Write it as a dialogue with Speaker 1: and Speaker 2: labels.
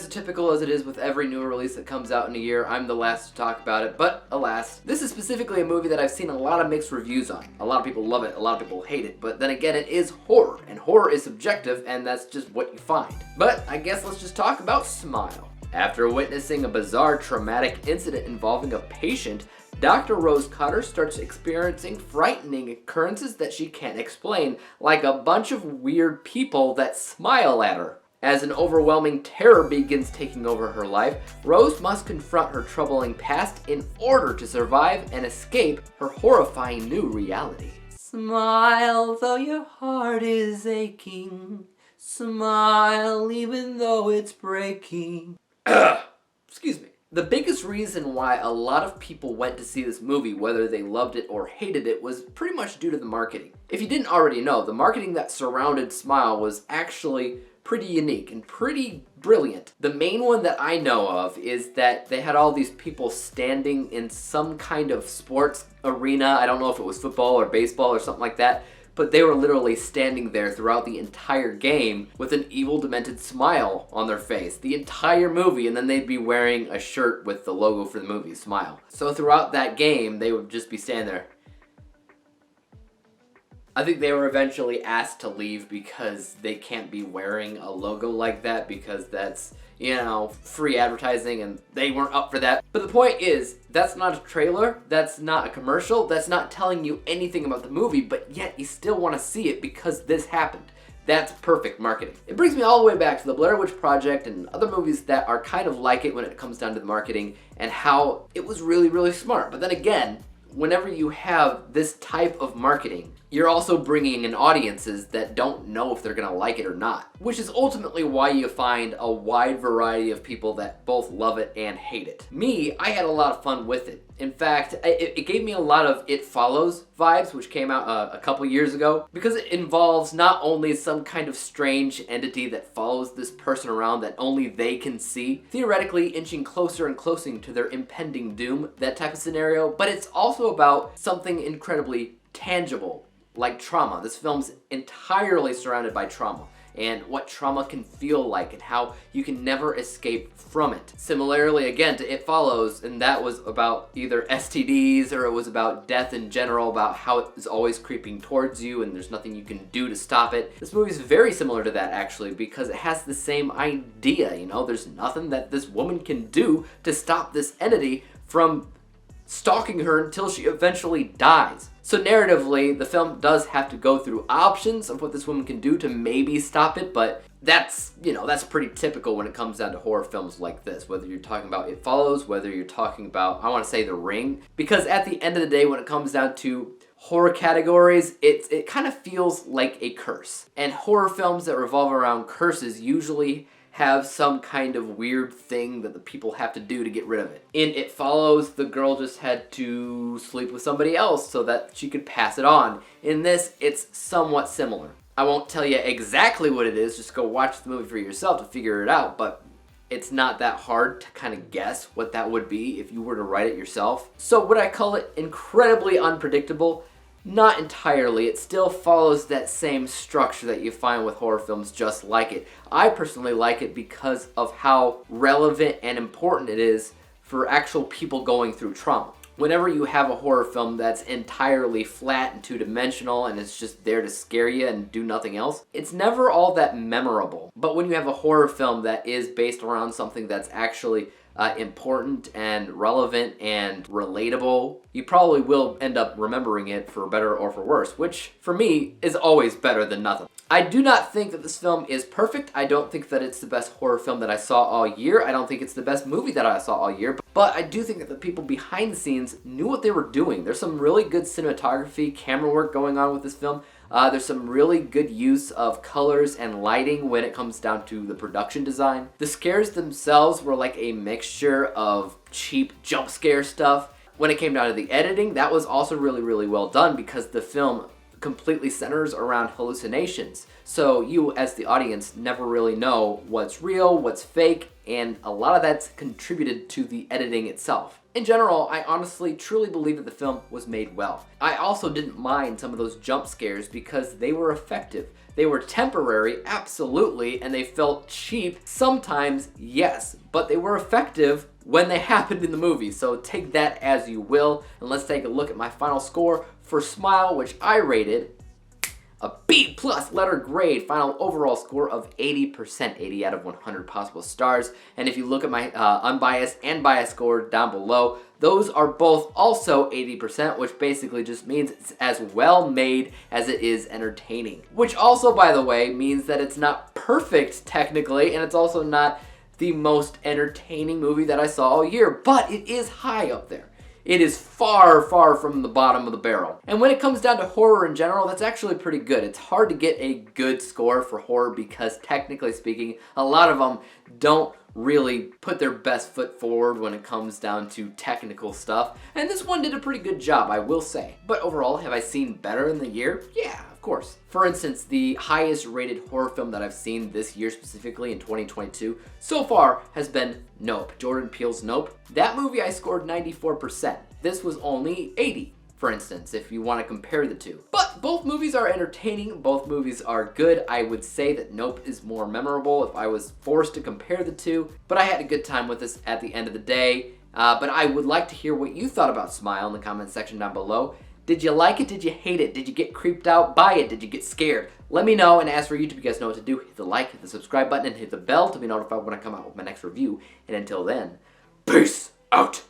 Speaker 1: typical as it is with every new release that comes out in a year, I'm the last to talk about it, but alas, this is specifically a movie that I've seen a lot of mixed reviews on. A lot of people love it, a lot of people hate it, but then again, it is horror, and horror is subjective, and that's just what you find. But I guess let's just talk about Smile. After witnessing a bizarre traumatic incident involving a patient, Dr. Rose Cutter starts experiencing frightening occurrences that she can't explain, like a bunch of weird people that smile at her. As an overwhelming terror begins taking over her life, Rose must confront her troubling past in order to survive and escape her horrifying new reality. Smile though your heart is aching. Smile even though it's breaking. Excuse me. The biggest reason why a lot of people went to see this movie, whether they loved it or hated it, was pretty much due to the marketing. If you didn't already know, the marketing that surrounded Smile was actually pretty unique and pretty brilliant. The main one that I know of is that they had all these people standing in some kind of sports arena. I don't know if it was football or baseball or something like that, but they were literally standing there throughout the entire game with an evil, demented smile on their face. The entire movie, and then they'd be wearing a shirt with the logo for the movie, Smile. So throughout that game, they would just be standing there. I think they were eventually asked to leave because they can't be wearing a logo like that because that's, free advertising, and they weren't up for that. But the point is, that's not a trailer, that's not a commercial, that's not telling you anything about the movie, but yet you still want to see it because this happened. That's perfect marketing. It brings me all the way back to the Blair Witch Project and other movies that are kind of like it when it comes down to the marketing and how it was really, really smart. But then again, whenever you have this type of marketing, you're also bringing in audiences that don't know if they're gonna like it or not, which is ultimately why you find a wide variety of people that both love it and hate it. Me, I had a lot of fun with it. In fact, it gave me a lot of It Follows vibes, which came out a couple years ago, because it involves not only some kind of strange entity that follows this person around that only they can see, theoretically inching closer and closer to their impending doom, that type of scenario, but it's also about something incredibly tangible, like trauma. This film's entirely surrounded by trauma and what trauma can feel like and how you can never escape from it. Similarly, again, to It Follows, and that was about either STDs or it was about death in general, about how it is always creeping towards you and there's nothing you can do to stop it. This movie is very similar to that actually because it has the same idea, there's nothing that this woman can do to stop this entity from stalking her until she eventually dies. So narratively, the film does have to go through options of what this woman can do to maybe stop it, but that's pretty typical when it comes down to horror films like this, whether you're talking about It Follows, whether you're talking about, I want to say, The Ring, because at the end of the day, when it comes down to horror categories, it kind of feels like a curse. And horror films that revolve around curses usually have some kind of weird thing that the people have to do to get rid of it. In It Follows, the girl just had to sleep with somebody else so that she could pass it on. In this, it's somewhat similar. I won't tell you exactly what it is, just go watch the movie for yourself to figure it out, but it's not that hard to kind of guess what that would be if you were to write it yourself. So would I call it incredibly unpredictable? Not entirely. It still follows that same structure that you find with horror films just like it. I personally like it because of how relevant and important it is for actual people going through trauma. Whenever you have a horror film that's entirely flat and two-dimensional and it's just there to scare you and do nothing else, it's never all that memorable. But when you have a horror film that is based around something that's actually important and relevant and relatable, you probably will end up remembering it for better or for worse, which for me is always better than nothing. I do not think that this film is perfect. I don't think that it's the best horror film that I saw all year. I don't think it's the best movie that I saw all year, but I do think that the people behind the scenes knew what they were doing. There's some really good cinematography, camera work going on with this film. There's some really good use of colors and lighting when it comes down to the production design. The scares themselves were like a mixture of cheap jump scare stuff. When it came down to the editing, that was also really, really well done because the film completely centers around hallucinations. So you, as the audience, never really know what's real, what's fake, and a lot of that's contributed to the editing itself. In general, I honestly truly believe that the film was made well. I also didn't mind some of those jump scares because they were effective. They were temporary, absolutely, and they felt cheap sometimes, yes, but they were effective when they happened in the movie, so take that as you will. And let's take a look at my final score for Smile, which I rated a B+ letter grade, final overall score of 80%, 80 out of 100 possible stars. And if you look at my unbiased and biased score down below, those are both also 80%, which basically just means it's as well made as it is entertaining. Which also, by the way, means that it's not perfect technically, and it's also not the most entertaining movie that I saw all year, but it is high up there. It is far, far from the bottom of the barrel. And when it comes down to horror in general, that's actually pretty good. It's hard to get a good score for horror because technically speaking, a lot of them don't really put their best foot forward when it comes down to technical stuff. And this one did a pretty good job, I will say. But overall, have I seen better in the year? Yeah, of course. For instance, the highest rated horror film that I've seen this year, specifically in 2022, so far has been Nope, Jordan Peele's Nope. That movie I scored 94%. This was only 80, for instance, if you want to compare the two. But both movies are entertaining, both movies are good. I would say that Nope is more memorable if I was forced to compare the two, but I had a good time with this at the end of the day. But I would like to hear what you thought about Smile in the comment section down below. Did you like it? Did you hate it? Did you get creeped out by it? Did you get scared? Let me know, and as for YouTube, you guys know what to do. Hit the like, hit the subscribe button, and hit the bell to be notified when I come out with my next review. And until then, peace out!